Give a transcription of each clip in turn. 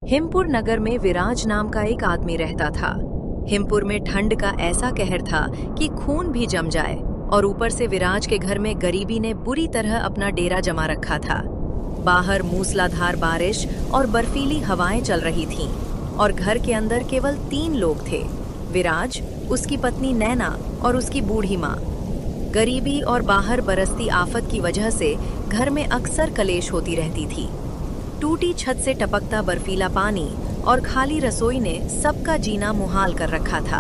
हिमपुर नगर में विराज नाम का एक आदमी रहता था। हिमपुर में ठंड का ऐसा कहर था कि खून भी जम जाए, और ऊपर से विराज के घर में गरीबी ने बुरी तरह अपना डेरा जमा रखा था। बाहर मूसलाधार बारिश और बर्फीली हवाएं चल रही थीं, और घर के अंदर केवल 3 लोग थे: विराज, उसकी पत्नी नैना और उसकी बूढ़ी माँ। गरीबी और बाहर बरसती आफत की वजह से घर में अक्सर कलेश होती रहती थी। टूटी छत से टपकता बर्फीला पानी और खाली रसोई ने सबका जीना मुहाल कर रखा था।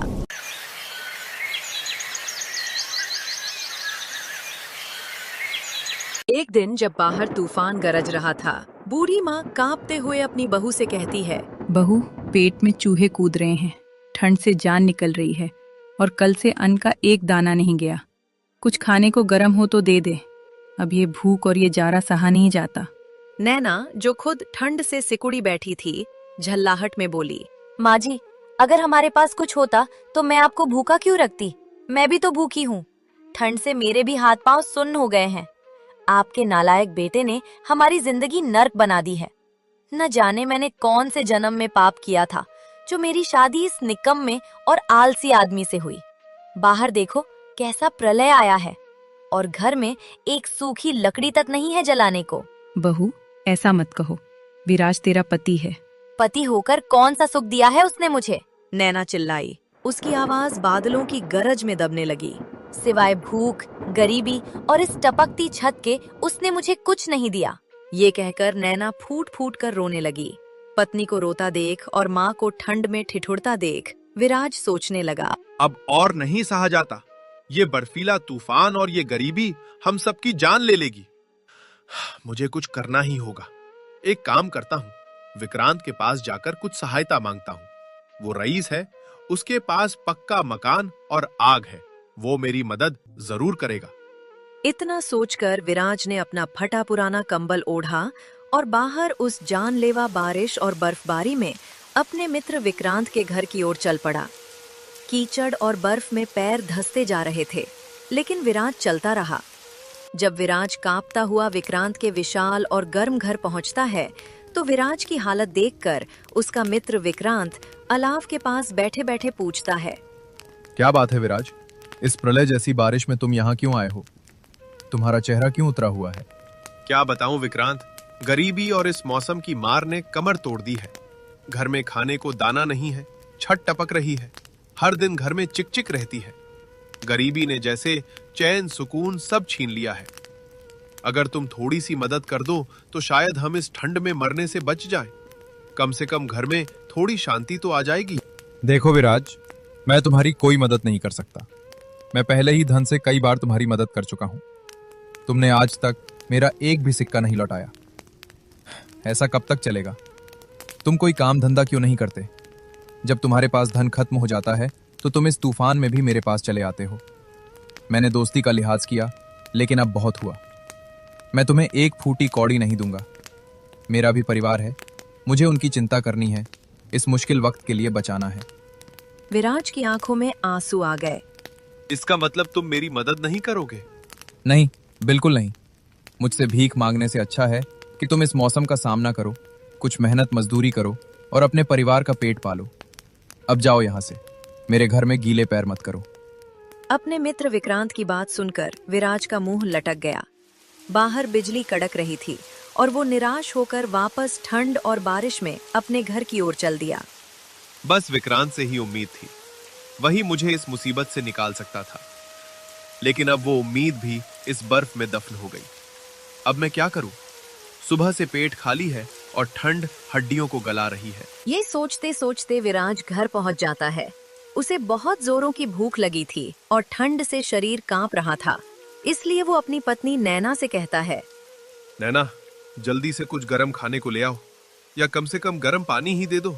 एक दिन जब बाहर तूफान गरज रहा था, बूढ़ी माँ कांपते हुए अपनी बहू से कहती है, बहू, पेट में चूहे कूद रहे हैं, ठंड से जान निकल रही है और कल से अन्न का एक दाना नहीं गया। कुछ खाने को गर्म हो तो दे दे, अब ये भूख और ये जारा सहा नहीं जाता। नैना, जो खुद ठंड से सिकुड़ी बैठी थी, झल्लाहट में बोली, माँ जी, अगर हमारे पास कुछ होता तो मैं आपको भूखा क्यों रखती? मैं भी तो भूखी हूँ। ठंड से मेरे भी हाथ पांव सुन्न हो गए हैं। आपके नालायक बेटे ने हमारी जिंदगी नर्क बना दी है। न जाने मैंने कौन से जन्म में पाप किया था जो मेरी शादी इस निकम्मे और आलसी आदमी से हुई। बाहर देखो कैसा प्रलय आया है, और घर में एक सूखी लकड़ी तक नहीं है जलाने को। बहू, ऐसा मत कहो, विराज तेरा पति है। पति होकर कौन सा सुख दिया है उसने मुझे? नैना चिल्लाई। उसकी आवाज बादलों की गरज में दबने लगी। सिवाय भूख, गरीबी और इस टपकती छत के उसने मुझे कुछ नहीं दिया। ये कहकर नैना फूट फूट कर रोने लगी। पत्नी को रोता देख और माँ को ठंड में ठिठुरता देख विराज सोचने लगा, अब और नहीं सहा जाता। ये बर्फीला तूफान और ये गरीबी हम सबकी जान ले लेगी। मुझे कुछ करना ही होगा। एक काम करता हूँ, विक्रांत के पास जाकर कुछ सहायता मांगता हूँ। वो रईस है, उसके पास पक्का मकान और आग है, वो मेरी मदद जरूर करेगा। इतना सोचकर विराज ने अपना फटा पुराना कंबल ओढ़ा और बाहर उस जानलेवा बारिश और बर्फबारी में अपने मित्र विक्रांत के घर की ओर चल पड़ा। कीचड़ और बर्फ में पैर धंसते जा रहे थे, लेकिन विराज चलता रहा। जब विराज कांपता हुआ विक्रांत के विशाल और गर्म घर पहुंचता है, तो विराज की हालत देखकर उसका मित्र विक्रांत अलाव के पास बैठे बैठे पूछता है, क्या बात है विराज, इस प्रलय जैसी बारिश में तुम यहाँ क्यों आए हो? तुम्हारा चेहरा क्यों उतरा हुआ है? क्या बताऊं विक्रांत, गरीबी और इस मौसम की मार ने कमर तोड़ दी है। घर में खाने को दाना नहीं है, छत टपक रही है, हर दिन घर में चिकचिक रहती है। गरीबी ने जैसे चैन सुकून सब छीन लिया है। अगर तुम थोड़ी सी मदद कर दो तो शायद हम इस ठंड में मरने से बच जाएं। कम से कम घर में थोड़ी शांति तो आ जाएगी। देखो विराज, मैं तुम्हारी कोई मदद नहीं कर सकता। मैं पहले ही धन से कई बार तुम्हारी मदद कर चुका हूं। तुमने आज तक मेरा एक भी सिक्का नहीं लौटाया। ऐसा कब तक चलेगा? तुम कोई काम धंधा क्यों नहीं करते? जब तुम्हारे पास धन खत्म हो जाता है तो तुम इस तूफान में भी मेरे पास चले आते हो। मैंने दोस्ती का लिहाज किया, लेकिन अब बहुत हुआ। मैं तुम्हें एक फूटी कौड़ी नहीं दूंगा। मेरा भी परिवार है, मुझे उनकी चिंता करनी है, इस मुश्किल वक्त के लिए बचाना है। विराज की आंखों में आंसू आ गए। इसका मतलब तुम मेरी मदद नहीं करोगे? नहीं, बिल्कुल नहीं। मुझसे भीख मांगने से अच्छा है कि तुम इस मौसम का सामना करो, कुछ मेहनत मजदूरी करो और अपने परिवार का पेट पालो। अब जाओ यहाँ से, मेरे घर में गीले पैर मत करो। अपने मित्र विक्रांत की बात सुनकर विराज का मुंह लटक गया। बाहर बिजली कड़क रही थी और वो निराश होकर वापस ठंड और बारिश में अपने घर की ओर चल दिया। बस विक्रांत से ही उम्मीद थी, वही मुझे इस मुसीबत से निकाल सकता था। लेकिन अब वो उम्मीद भी इस बर्फ में दफन हो गई। अब मैं क्या करूं? सुबह से पेट खाली है और ठंड हड्डियों को गला रही है। ये सोचते सोचते विराज घर पहुंच जाता है। उसे बहुत जोरों की भूख लगी थी और ठंड से शरीर कांप रहा था, इसलिए वो अपनी पत्नी नैना से कहता है, नैना, जल्दी से कुछ गर्म खाने को ले आओ, या कम से कम गर्म पानी ही दे दो।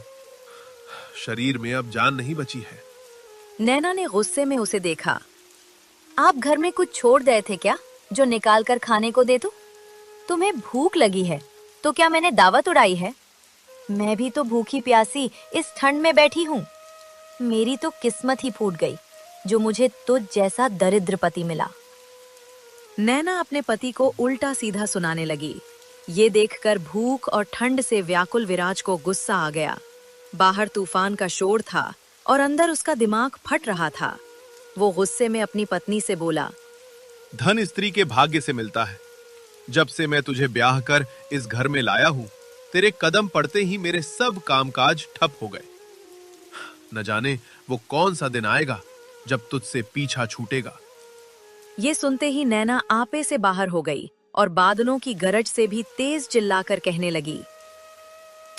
शरीर में अब जान नहीं बची है। नैना ने गुस्से में उसे देखा। आप घर में कुछ छोड़ गए थे क्या जो निकाल कर खाने को दे दूं? तुम्हें भूख लगी है तो क्या मैंने दावत उड़ाई है? मैं भी तो भूखी प्यासी इस ठंड में बैठी हूँ। मेरी तो किस्मत ही फूट गई जो मुझे तुझ जैसा दरिद्र पति मिला। नैना अपने पति को उल्टा सीधा सुनाने लगी। ये देखकर भूख और ठंड से व्याकुल विराज को गुस्सा आ गया। बाहर तूफान का शोर था और अंदर उसका दिमाग फट रहा था। वो गुस्से में अपनी पत्नी से बोला, धन स्त्री के भाग्य से मिलता है। जब से मैं तुझे ब्याह कर इस घर में लाया हूं, तेरे कदम पड़ते ही मेरे सब कामकाज ठप हो गए। न जाने वो कौन सा दिन आएगा जब तुझसे पीछा छूटेगा। ये सुनते ही नैना आपे से बाहर हो गई और बादलों की गरज से भी तेज चिल्लाकर कहने लगी,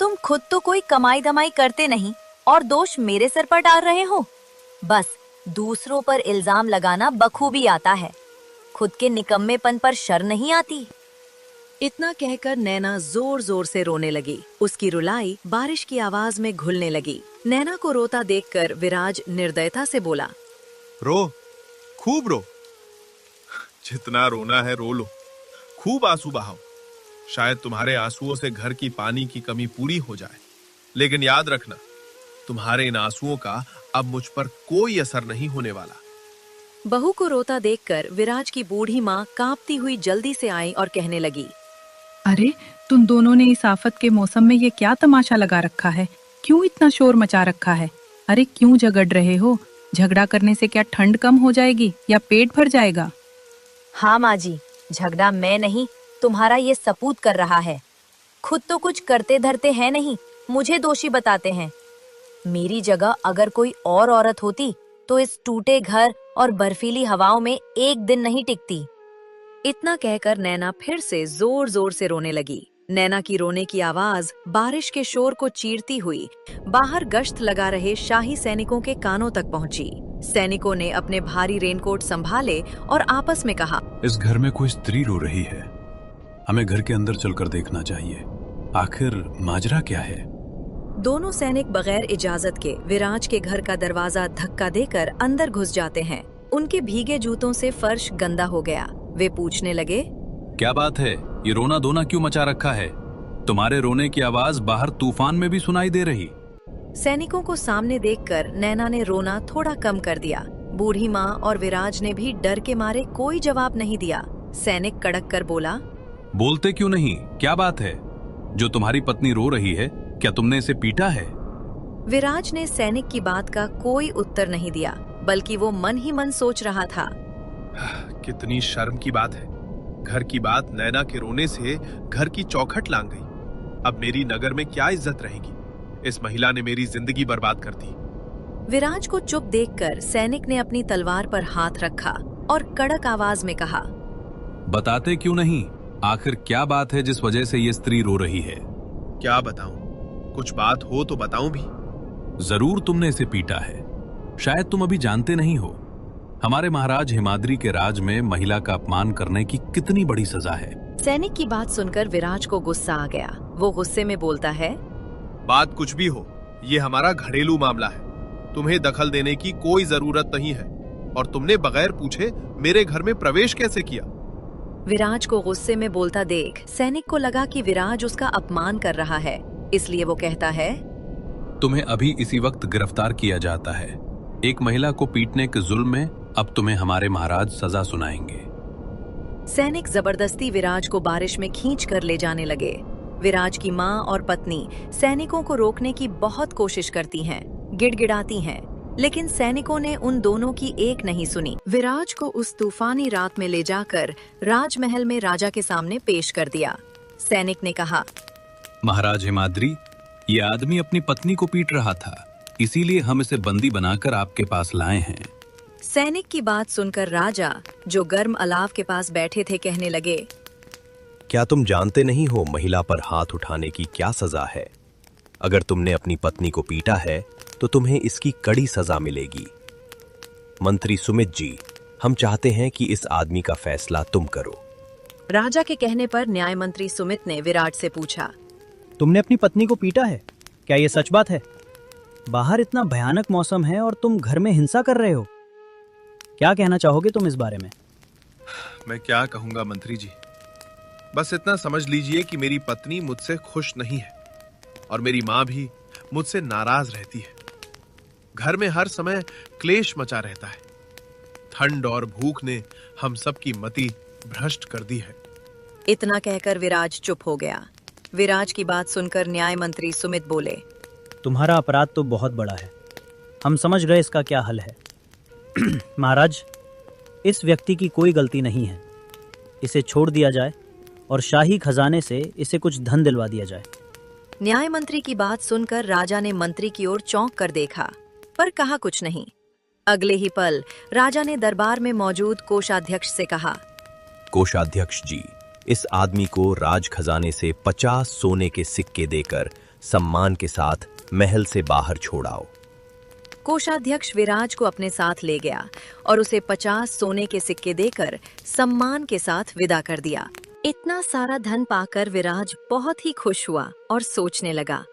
तुम खुद तो कोई कमाई धमाई करते नहीं और दोष मेरे सर पर डाल रहे हो। बस दूसरों पर इल्जाम लगाना बखूबी आता है, खुद के निकम्मेपन पर शर्म नहीं आती। इतना कहकर नैना जोर जोर से रोने लगी। उसकी रुलाई बारिश की आवाज में घुलने लगी। नैना को रोता देखकर विराज निर्दयता से बोला, रो, खूब रो, जितना रोना है रो लो, खूब आंसू बहाओ। शायद तुम्हारे आंसुओं से घर की पानी की कमी पूरी हो जाए। लेकिन याद रखना, तुम्हारे इन आंसुओं का अब मुझ पर कोई असर नहीं होने वाला। बहू को रोता देखकर विराज की बूढ़ी माँ कांपती हुई जल्दी से आई और कहने लगी, अरे तुम दोनों ने इस आफत के मौसम में ये क्या तमाशा लगा रखा है? क्यों इतना शोर मचा रखा है? अरे क्यों झगड़ रहे हो? झगड़ा करने से क्या ठंड कम हो जाएगी या पेट भर जाएगा? हाँ माँ जी, झगड़ा मैं नहीं तुम्हारा ये सपूत कर रहा है। खुद तो कुछ करते धरते हैं नहीं, मुझे दोषी बताते हैं। मेरी जगह अगर कोई और औरत होती तो इस टूटे घर और बर्फीली हवाओं में एक दिन नहीं टिकती। इतना कहकर नैना फिर से जोर जोर से रोने लगी। नैना की रोने की आवाज बारिश के शोर को चीरती हुई बाहर गश्त लगा रहे शाही सैनिकों के कानों तक पहुंची। सैनिकों ने अपने भारी रेनकोट संभाले और आपस में कहा, इस घर में कोई स्त्री रो रही है, हमें घर के अंदर चलकर देखना चाहिए। आखिर माजरा क्या है? दोनों सैनिक बगैर इजाजत के विराज के घर का दरवाजा धक्का देकर अंदर घुस जाते हैं। उनके भीगे जूतों से फर्श गंदा हो गया। वे पूछने लगे, क्या बात है? ये रोना धोना क्यों मचा रखा है? तुम्हारे रोने की आवाज बाहर तूफान में भी सुनाई दे रही। सैनिकों को सामने देखकर नैना ने रोना थोड़ा कम कर दिया। बूढ़ी माँ और विराज ने भी डर के मारे कोई जवाब नहीं दिया। सैनिक कड़क कर बोला, बोलते क्यों नहीं? क्या बात है? जो तुम्हारी पत्नी रो रही है, क्या तुमने इसे पीटा है? विराज ने सैनिक की बात का कोई उत्तर नहीं दिया, बल्कि वो मन ही मन सोच रहा था, कितनी शर्म की बात है। घर की बात नैना के रोने से घर की चौखट लांग गई। अब मेरी नगर में क्या इज्जत रहेगी? इस महिला ने मेरी जिंदगी बर्बाद कर दी। विराज को चुप देखकर सैनिक ने अपनी तलवार पर हाथ रखा और कड़क आवाज में कहा, बताते क्यों नहीं? आखिर क्या बात है जिस वजह से ये स्त्री रो रही है? क्या बताऊं? कुछ बात हो तो बताऊं भी। जरूर तुमने इसे पीटा है। शायद तुम अभी जानते नहीं हो, हमारे महाराज हिमाद्री के राज में महिला का अपमान करने की कितनी बड़ी सजा है। सैनिक की बात सुनकर विराज को गुस्सा आ गया। वो गुस्से में बोलता है, बात कुछ भी हो, ये हमारा घरेलू मामला है। तुम्हें दखल देने की कोई जरूरत नहीं है। और तुमने बगैर पूछे मेरे घर में प्रवेश कैसे किया? विराज को गुस्से में बोलता देख सैनिक को लगा कि विराज उसका अपमान कर रहा है, इसलिए वो कहता है, तुम्हें अभी इसी वक्त गिरफ्तार किया जाता है। एक महिला को पीटने के जुल्म में अब तुम्हें हमारे महाराज सजा सुनाएंगे। सैनिक जबरदस्ती विराज को बारिश में खींच कर ले जाने लगे। विराज की माँ और पत्नी सैनिकों को रोकने की बहुत कोशिश करती हैं, गिड़गिड़ाती हैं, लेकिन सैनिकों ने उन दोनों की एक नहीं सुनी। विराज को उस तूफानी रात में ले जाकर राजमहल में राजा के सामने पेश कर दिया। सैनिक ने कहा, महाराज हिमाद्री, ये आदमी अपनी पत्नी को पीट रहा था, इसीलिए हम इसे बंदी बनाकर आपके पास लाए हैं। सैनिक की बात सुनकर राजा, जो गर्म अलाव के पास बैठे थे, कहने लगे, क्या तुम जानते नहीं हो महिला पर हाथ उठाने की क्या सजा है? अगर तुमने अपनी पत्नी को पीटा है तो तुम्हें इसकी कड़ी सजा मिलेगी। मंत्री सुमित जी, हम चाहते हैं कि इस आदमी का फैसला तुम करो। राजा के कहने पर न्याय मंत्री सुमित ने विराट से पूछा, तुमने अपनी पत्नी को पीटा है? क्या ये सच बात है? बाहर इतना भयानक मौसम है और तुम घर में हिंसा कर रहे हो। क्या कहना चाहोगे तुम इस बारे में? मैं क्या कहूंगा मंत्री जी, बस इतना समझ लीजिए कि मेरी पत्नी मुझसे खुश नहीं है और मेरी माँ भी मुझसे नाराज रहती है। घर में हर समय क्लेश मचा रहता है। ठंड और भूख ने हम सबकी मति भ्रष्ट कर दी है। इतना कहकर विराज चुप हो गया। विराज की बात सुनकर न्याय मंत्री सुमित बोले, तुम्हारा अपराध तो बहुत बड़ा है, हम समझ गए इसका क्या हल है। महाराज, इस व्यक्ति की कोई गलती नहीं है, इसे छोड़ दिया जाए और शाही खजाने से इसे कुछ धन दिलवा दिया जाए। न्याय मंत्री की बात सुनकर राजा ने मंत्री की ओर चौंक कर देखा, पर कहा कुछ नहीं। अगले ही पल राजा ने दरबार में मौजूद कोषाध्यक्ष से कहा, कोषाध्यक्ष जी, इस आदमी को राज खजाने से 50 सोने के सिक्के देकर सम्मान के साथ महल से बाहर छोड़ाओ। कोषाध्यक्ष विराज को अपने साथ ले गया और उसे 50 सोने के सिक्के देकर सम्मान के साथ विदा कर दिया। इतना सारा धन पाकर विराज बहुत ही खुश हुआ और सोचने लगा,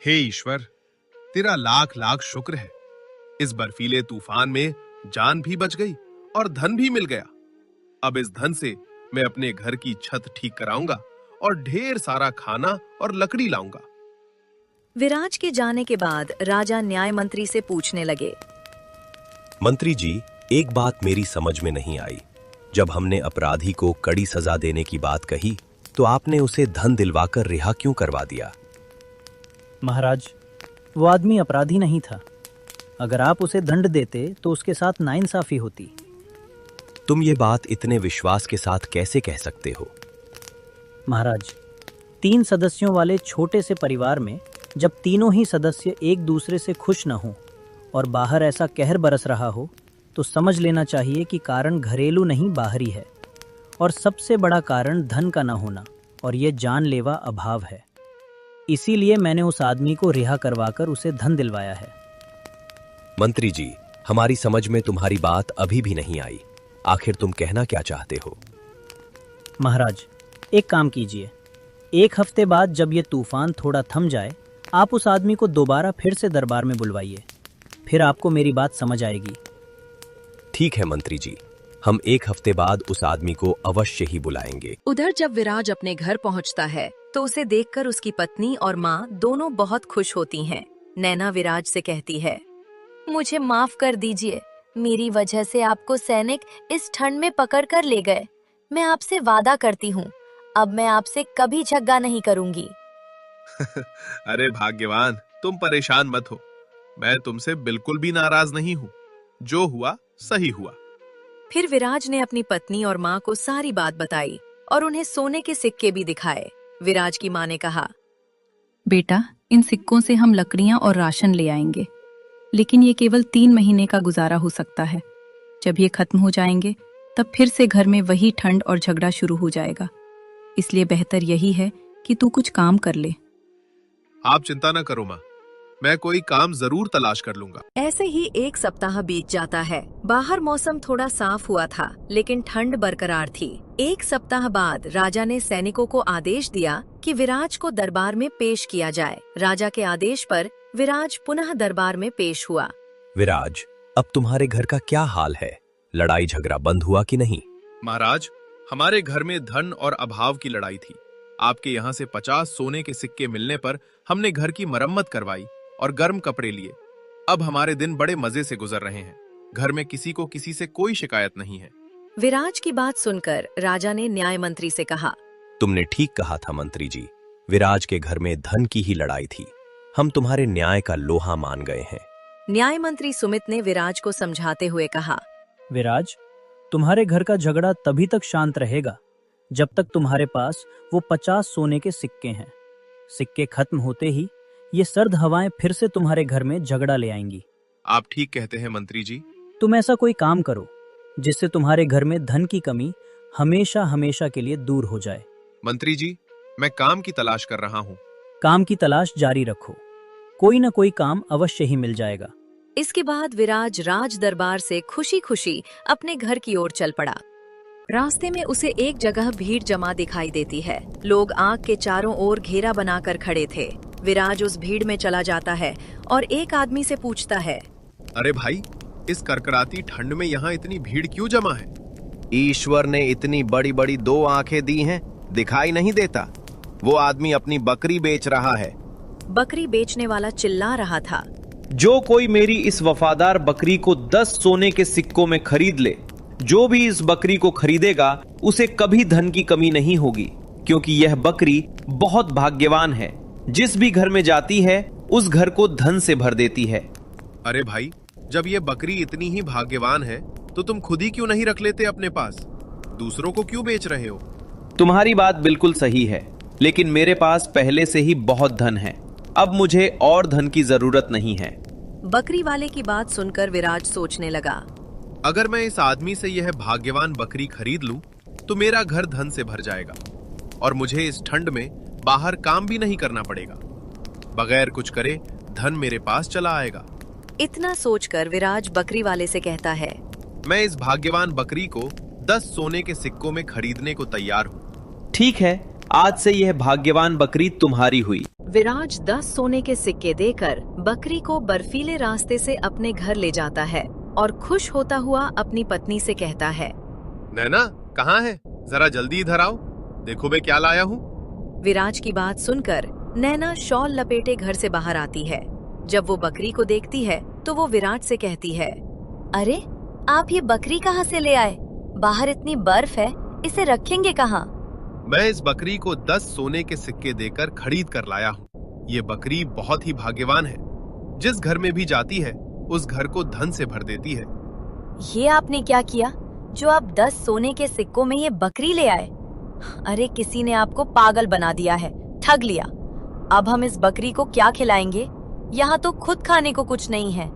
हे ईश्वर, तेरा लाख लाख शुक्र है। इस बर्फीले तूफान में जान भी बच गई और धन भी मिल गया। अब इस धन से मैं अपने घर की छत ठीक कराऊंगा और ढेर सारा खाना और लकड़ी लाऊंगा। विराज के जाने के बाद राजा न्याय मंत्री से पूछने लगे, मंत्री जी, एक बात मेरी समझ में नहीं आई। जब हमने अपराधी को कड़ी सजा देने की बात कही तो आपने उसे धन दिलवाकर रिहा क्यों करवा दिया? महाराज, वो आदमी अपराधी नहीं था। अगर आप उसे दंड देते तो उसके साथ नाइंसाफी होती। तुम ये बात इतने विश्वास के साथ कैसे कह सकते हो? महाराज, 3 सदस्यों वाले छोटे से परिवार में जब तीनों ही सदस्य एक दूसरे से खुश न हो और बाहर ऐसा कहर बरस रहा हो तो समझ लेना चाहिए कि कारण घरेलू नहीं बाहरी है, और सबसे बड़ा कारण धन का न होना और ये जानलेवा अभाव है। इसीलिए मैंने उस आदमी को रिहा करवाकर उसे धन दिलवाया है। मंत्री जी, हमारी समझ में तुम्हारी बात अभी भी नहीं आई। आखिर तुम कहना क्या चाहते हो? महाराज, एक काम कीजिए, 1 हफ्ते बाद जब ये तूफान थोड़ा थम जाए, आप उस आदमी को दोबारा फिर से दरबार में बुलवाइए, फिर आपको मेरी बात समझ आएगी। ठीक है मंत्री जी, हम 1 हफ्ते बाद उस आदमी को अवश्य ही बुलाएंगे। उधर जब विराज अपने घर पहुंचता है तो उसे देखकर उसकी पत्नी और माँ दोनों बहुत खुश होती हैं। नैना विराज से कहती है, मुझे माफ कर दीजिए, मेरी वजह से आपको सैनिक इस ठंड में पकड़ कर ले गए। मैं आपसे वादा करती हूँ, अब मैं आपसे कभी झगड़ा नहीं करूंगी। अरे भाग्यवान, तुम परेशान मत हो, मैं तुमसे बिल्कुल भी नाराज नहीं हूँ। जो हुआ सही हुआ। फिर विराज ने अपनी पत्नी और माँ को सारी बात बताई और उन्हें सोने के सिक्के भी दिखाए। विराज की माँ ने कहा, बेटा, इन सिक्कों से हम लकड़ियां और राशन ले आएंगे, लेकिन ये केवल 3 महीने का गुजारा हो सकता है। जब ये खत्म हो जाएंगे तब फिर से घर में वही ठंड और झगड़ा शुरू हो जाएगा। इसलिए बेहतर यही है कि तू कुछ काम कर ले। आप चिंता न करो माँ, मैं कोई काम जरूर तलाश कर लूंगा। ऐसे ही 1 सप्ताह बीत जाता है। बाहर मौसम थोड़ा साफ हुआ था, लेकिन ठंड बरकरार थी। 1 सप्ताह बाद राजा ने सैनिकों को आदेश दिया कि विराज को दरबार में पेश किया जाए। राजा के आदेश पर विराज पुनः दरबार में पेश हुआ। विराज, अब तुम्हारे घर का क्या हाल है? लड़ाई झगड़ा बंद हुआ कि नहीं? महाराज, हमारे घर में धन और अभाव की लड़ाई थी। आपके यहाँ से 50 सोने के सिक्के मिलने पर हमने घर की मरम्मत करवाई और गर्म कपड़े लिए। अब हमारे दिन बड़े मजे से गुजर रहे हैं। घर में किसी को किसी से कोई शिकायत नहीं है। विराज की बात सुनकर राजा ने न्याय मंत्री से कहा, तुमने ठीक कहा था मंत्री जी, विराज के घर में धन की ही लड़ाई थी। हम तुम्हारे न्याय का लोहा मान गए हैं। न्याय मंत्री सुमित ने विराज को समझाते हुए कहा, विराज, तुम्हारे घर का झगड़ा तभी तक शांत रहेगा जब तक तुम्हारे पास वो 50 सोने के सिक्के हैं। सिक्के खत्म होते ही ये सर्द हवाएं फिर से तुम्हारे घर में झगड़ा ले आएंगी। आप ठीक कहते हैं मंत्री जी। तुम ऐसा कोई काम करो जिससे तुम्हारे घर में धन की कमी हमेशा हमेशा के लिए दूर हो जाए। मंत्री जी, मैं काम की तलाश कर रहा हूँ। काम की तलाश जारी रखो, कोई न कोई काम अवश्य ही मिल जाएगा। इसके बाद विराज राज दरबार से खुशी खुशी अपने घर की ओर चल पड़ा। रास्ते में उसे एक जगह भीड़ जमा दिखाई देती है। लोग आग के चारों ओर घेरा बनाकर खड़े थे। विराज उस भीड़ में चला जाता है और एक आदमी से पूछता है, अरे भाई, इस कड़कड़ाती ठंड में यहाँ इतनी भीड़ क्यों जमा है? ईश्वर ने इतनी बड़ी बड़ी 2 आंखें दी हैं, दिखाई नहीं देता? वो आदमी अपनी बकरी बेच रहा है। बकरी बेचने वाला चिल्ला रहा था, जो कोई मेरी इस वफादार बकरी को 10 सोने के सिक्कों में खरीद ले, जो भी इस बकरी को खरीदेगा उसे कभी धन की कमी नहीं होगी, क्योंकि यह बकरी बहुत भाग्यवान है। जिस भी घर में जाती है उस घर को धन से भर देती है। अरे भाई, जब ये बकरी इतनी ही भाग्यवान है तो तुम खुद ही क्यों नहीं रख लेते अपने पास? दूसरों को क्यों बेच रहे हो? तुम्हारी बात बिल्कुल सही है, लेकिन मेरे पास पहले से ही बहुत धन है। अब मुझे और धन की जरूरत नहीं है। बकरी वाले की बात सुनकर विराज सोचने लगा। अगर मैं इस आदमी से यह भाग्यवान बकरी खरीद लूं तो मेरा घर धन से भर जाएगा और मुझे इस ठंड में बाहर काम भी नहीं करना पड़ेगा। बगैर कुछ करे धन मेरे पास चला आएगा। इतना सोचकर विराज बकरी वाले से कहता है, मैं इस भाग्यवान बकरी को 10 सोने के सिक्कों में खरीदने को तैयार हूँ। ठीक है, आज से यह भाग्यवान बकरी तुम्हारी हुई। विराज 10 सोने के सिक्के देकर बकरी को बर्फीले रास्ते से अपने घर ले जाता है और खुश होता हुआ अपनी पत्नी से कहता है, नैना कहाँ है? जरा जल्दी इधर आओ, देखो मैं क्या लाया हूँ। विराज की बात सुनकर नैना शॉल लपेटे घर से बाहर आती है। जब वो बकरी को देखती है तो वो विराज से कहती है, अरे आप ये बकरी कहाँ से ले आए? बाहर इतनी बर्फ है, इसे रखेंगे कहाँ? मैं इस बकरी को 10 सोने के सिक्के देकर खरीद कर लाया हूँ। ये बकरी बहुत ही भाग्यवान है। जिस घर में भी जाती है उस घर को धन से भर देती है। ये आपने क्या किया जो आप 10 सोने के सिक्कों में ये बकरी ले आए? अरे किसी ने आपको पागल बना दिया है, ठग लिया। अब हम इस बकरी को क्या खिलाएंगे? यहाँ तो खुद खाने को कुछ नहीं है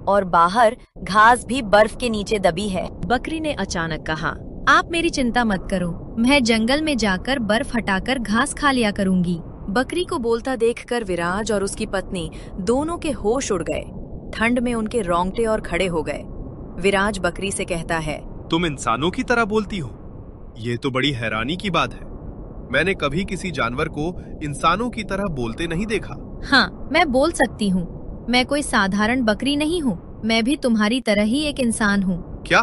और बाहर घास भी बर्फ के नीचे दबी है। बकरी ने अचानक कहा, आप मेरी चिंता मत करो, मैं जंगल में जाकर बर्फ हटाकर घास खा लिया करूंगी। बकरी को बोलता देखकर विराज और उसकी पत्नी दोनों के होश उड़ गए। ठंड में उनके रोंगटे और खड़े हो गए। विराज बकरी से कहता है, तुम इंसानों की तरह बोलती हो? ये तो बड़ी हैरानी की बात है। मैंने कभी किसी जानवर को इंसानों की तरह बोलते नहीं देखा। हाँ, मैं बोल सकती हूँ। मैं कोई साधारण बकरी नहीं हूँ, मैं भी तुम्हारी तरह ही एक इंसान हूँ। क्या?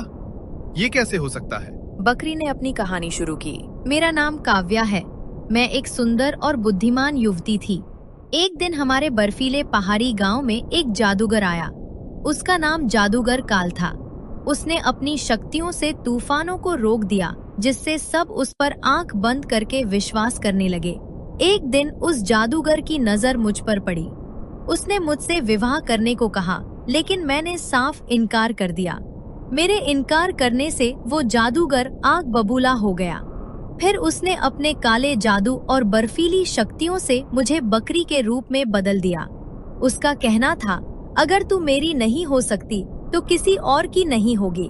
ये कैसे हो सकता है? बकरी ने अपनी कहानी शुरू की। मेरा नाम काव्या है। मैं एक सुंदर और बुद्धिमान युवती थी। एक दिन हमारे बर्फीले पहाड़ी गांव में एक जादूगर आया। उसका नाम जादूगर काल था। उसने अपनी शक्तियों से तूफानों को रोक दिया, जिससे सब उस पर आंख बंद करके विश्वास करने लगे। एक दिन उस जादूगर की नजर मुझ पर पड़ी। उसने मुझसे विवाह करने को कहा, लेकिन मैंने साफ इनकार कर दिया। मेरे इनकार करने से वो जादूगर आग बबूला हो गया। फिर उसने अपने काले जादू और बर्फीली शक्तियों से मुझे बकरी के रूप में बदल दिया। उसका कहना था, अगर तू मेरी नहीं हो सकती तो किसी और की नहीं होगी।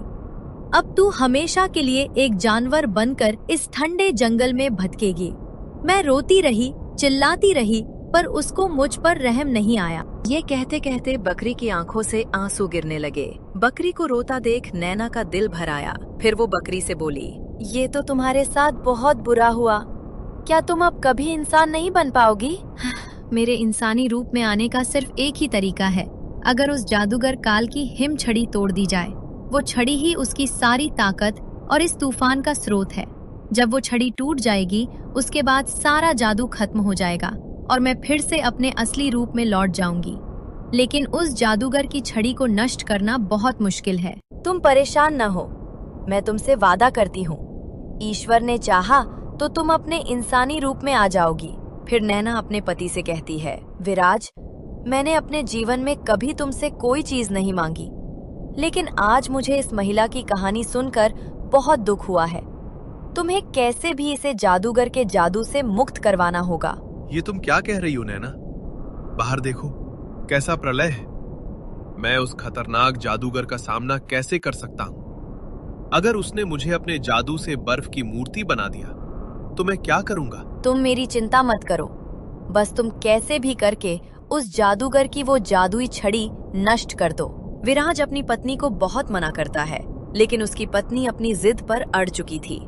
अब तू हमेशा के लिए एक जानवर बनकर इस ठंडे जंगल में भटकेगी। मैं रोती रही, चिल्लाती रही, पर उसको मुझ पर रहम नहीं आया। ये कहते कहते बकरी की आंखों से आंसू गिरने लगे। बकरी को रोता देख नैना का दिल भर आया। फिर वो बकरी से बोली, ये तो तुम्हारे साथ बहुत बुरा हुआ। क्या तुम अब कभी इंसान नहीं बन पाओगी? मेरे इंसानी रूप में आने का सिर्फ एक ही तरीका है, अगर उस जादूगर काल की हिम छड़ी तोड़ दी जाए। वो छड़ी ही उसकी सारी ताकत और इस तूफान का स्रोत है। जब वो छड़ी टूट जाएगी, उसके बाद सारा जादू खत्म हो जाएगा और मैं फिर से अपने असली रूप में लौट जाऊंगी। लेकिन उस जादूगर की छड़ी को नष्ट करना बहुत मुश्किल है। तुम परेशान न हो, मैं तुमसे वादा करती हूँ, ईश्वर ने चाहा तो तुम अपने इंसानी रूप में आ जाओगी। फिर नैना अपने पति से कहती है, विराज, मैंने अपने जीवन में कभी तुमसे कोई चीज नहीं मांगी, लेकिन आज मुझे इस महिला की कहानी सुनकर बहुत दुख हुआ है। तुम्हें कैसे भी इसे जादूगर के जादू से मुक्त करवाना होगा। ये तुम क्या कह रही हो नैना? बाहर देखो, कैसा प्रलय है। मैं उस खतरनाक जादूगर का सामना कैसे कर सकता हूँ? अगर उसने मुझे अपने जादू से बर्फ की मूर्ति बना दिया तो मैं क्या करूंगा? तुम मेरी चिंता मत करो, बस तुम कैसे भी करके उस जादूगर की वो जादुई छड़ी नष्ट कर दो। विराज अपनी पत्नी को बहुत मना करता है, लेकिन उसकी पत्नी अपनी जिद पर अड़ चुकी थी।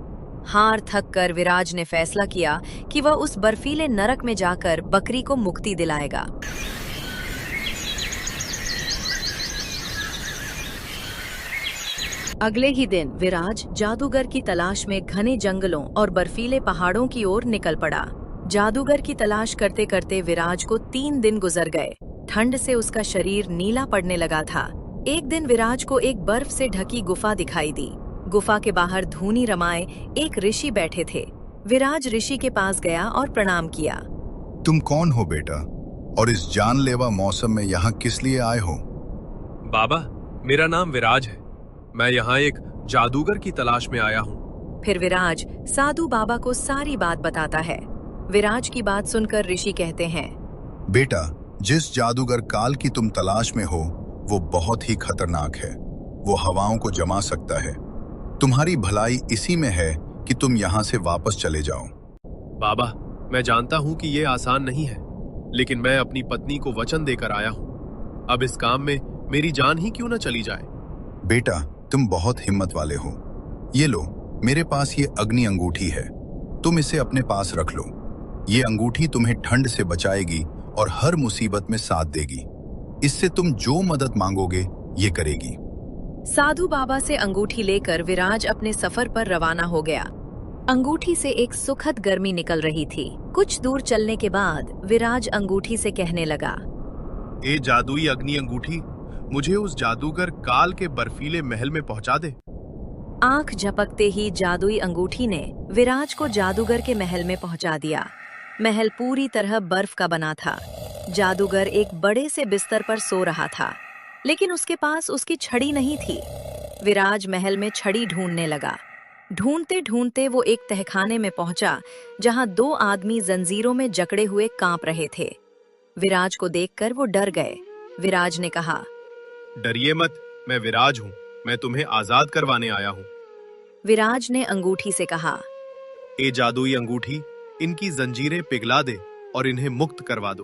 हार थक कर विराज ने फैसला किया कि वह उस बर्फीले नरक में जाकर बकरी को मुक्ति दिलाएगा। अगले ही दिन विराज जादूगर की तलाश में घने जंगलों और बर्फीले पहाड़ों की ओर निकल पड़ा। जादूगर की तलाश करते करते विराज को 3 दिन गुजर गए। ठंड से उसका शरीर नीला पड़ने लगा था। एक दिन विराज को एक बर्फ से ढकी गुफा दिखाई दी। गुफा के बाहर धूनी रमाए एक ऋषि बैठे थे। विराज ऋषि के पास गया और प्रणाम किया। तुम कौन हो बेटा, और इस जानलेवा मौसम में यहाँ किस लिए आए हो? बाबा, मेरा नाम विराज है। मैं यहाँ एक जादूगर की तलाश में आया हूँ। फिर विराज साधु बाबा को सारी बात बताता है। विराज की बात सुनकर ऋषि कहते हैं, बेटा, जिस जादूगर काल की तुम तलाश में हो वो बहुत ही खतरनाक है। वो हवाओं को जमा सकता है। तुम्हारी भलाई इसी में है कि तुम यहाँ से वापस चले जाओ। बाबा, मैं जानता हूँ कि ये आसान नहीं है, लेकिन मैं अपनी पत्नी को वचन देकर आया हूँ। अब इस काम में मेरी जान ही क्यों न चली जाए। बेटा, तुम बहुत हिम्मत वाले हो। ये लो, मेरे पास ये अग्नि अंगूठी है, तुम इसे अपने पास रख लो। ये अंगूठी तुम्हें ठंड से बचाएगी और हर मुसीबत में साथ देगी। इससे तुम जो मदद मांगोगे ये करेगी। साधु बाबा से अंगूठी लेकर विराज अपने सफर पर रवाना हो गया। अंगूठी से एक सुखद गर्मी निकल रही थी। कुछ दूर चलने के बाद विराज अंगूठी से कहने लगा, ए जादुई अग्नि अंगूठी, मुझे उस जादूगर काल के बर्फीले महल में पहुंचा दे। आंख झपकते ही जादुई अंगूठी ने विराज को जादूगर के महल में पहुंचा दिया। महल पूरी तरह बर्फ का बना था। जादूगर एक बड़े से बिस्तर पर सो रहा था, लेकिन उसके पास उसकी छड़ी नहीं थी। विराज महल में छड़ी ढूंढने लगा। ढूंढते ढूंढते वो एक तहखाने में पहुंचा, जहां 2 आदमी जंजीरों में जकड़े हुए कांप रहे थे। विराज को देखकर वो डर गए। विराज ने कहा, डरिए मत, मैं विराज हूँ। मैं तुम्हें आजाद करवाने आया हूँ। विराज ने अंगूठी से कहा, ए जादुई अंगूठी, इनकी जंजीरें पिघला दे और इन्हें मुक्त करवा दो।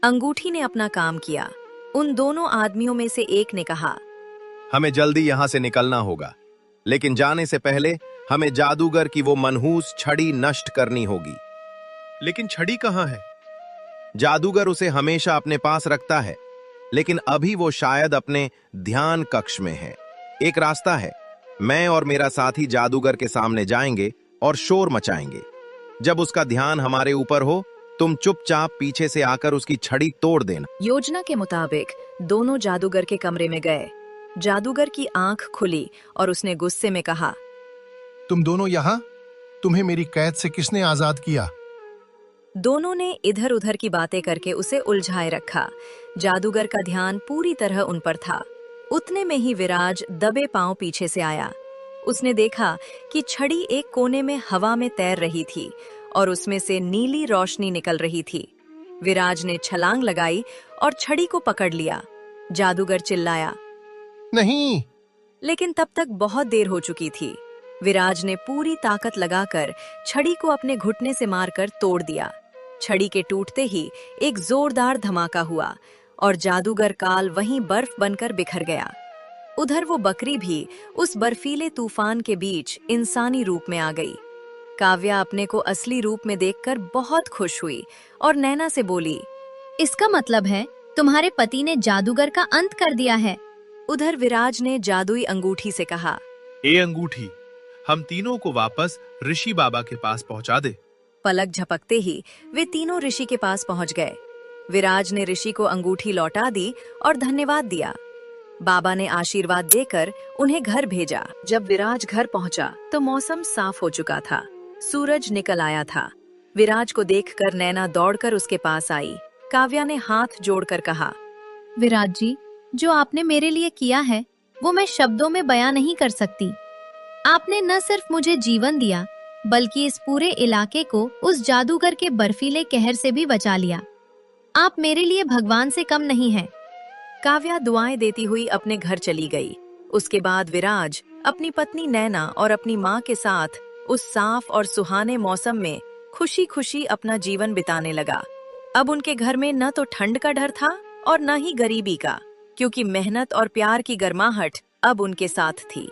अंगूठी ने अपना काम किया। उन दोनों आदमियों में से एक ने कहा, हमें जल्दी यहाँ से निकलना होगा, लेकिन जाने से पहले हमें जादूगर की वो मनहूस छड़ी नष्ट करनी होगी। लेकिन छड़ी कहाँ है? जादूगर उसे हमेशा अपने पास रखता है, लेकिन अभी वो शायद अपने ध्यान कक्ष में है। एक रास्ता है, मैं और मेरा साथी जादूगर के सामने जाएंगे और शोर मचाएंगे। जब उसका ध्यान हमारे ऊपर हो, तुम चुपचाप पीछे से आकर उसकी छड़ी तोड़ देना। योजना के मुताबिक दोनों जादूगर के कमरे में गए। जादूगर की आंख खुली और उसने गुस्से में कहा, तुम दोनों यहाँ? तुम्हें मेरी कैद से किसने आजाद किया? दोनों ने इधर उधर की बातें करके उसे उलझाए रखा। जादूगर का ध्यान पूरी तरह उन पर था। उतने में ही विराज दबे पांव पीछे से आया। उसने देखा कि छड़ी एक कोने में हवा में तैर रही थी और उसमें से नीली रोशनी निकल रही थी। विराज ने छलांग लगाई और छड़ी को पकड़ लिया। जादूगर चिल्लाया, नहीं! लेकिन तब तक बहुत देर हो चुकी थी। विराज ने पूरी ताकत लगाकर छड़ी को अपने घुटने से मारकर तोड़ दिया। छड़ी के टूटते ही एक जोरदार धमाका हुआ और जादूगर काल वहीं बर्फ बनकर बिखर गया। उधर वो बकरी भी उस बर्फीले तूफान के बीच इंसानी रूप में आ गई। काव्या अपने को असली रूप में देखकर बहुत खुश हुई और नैना से बोली, इसका मतलब है तुम्हारे पति ने जादूगर का अंत कर दिया है। उधर विराज ने जादुई अंगूठी से कहा, ए अंगूठी, हम तीनों को वापस ऋषि बाबा के पास पहुंचा दे। पलक झपकते ही वे तीनों ऋषि के पास पहुंच गए। विराज ने ऋषि को अंगूठी लौटा दी और धन्यवाद दिया। बाबा ने आशीर्वाद देकर उन्हें घर भेजा। जब विराज घर पहुंचा तो मौसम साफ हो चुका था। सूरज निकल आया था। विराज को देखकर नैना दौड़कर उसके पास आई। काव्या ने हाथ जोड़कर कहा, विराज जी, जो आपने मेरे लिए किया है वो मैं शब्दों में बयां नहीं कर सकती। आपने न सिर्फ मुझे जीवन दिया, बल्कि इस पूरे इलाके को उस जादूगर के बर्फीले कहर से भी बचा लिया। आप मेरे लिए भगवान से कम नहीं हैं। काव्या दुआएं देती हुई अपने घर चली गई। उसके बाद विराज अपनी पत्नी नैना और अपनी माँ के साथ उस साफ और सुहाने मौसम में खुशी खुशी अपना जीवन बिताने लगा। अब उनके घर में न तो ठंड का डर था और न ही गरीबी का, क्योंकि मेहनत और प्यार की गर्माहट अब उनके साथ थी।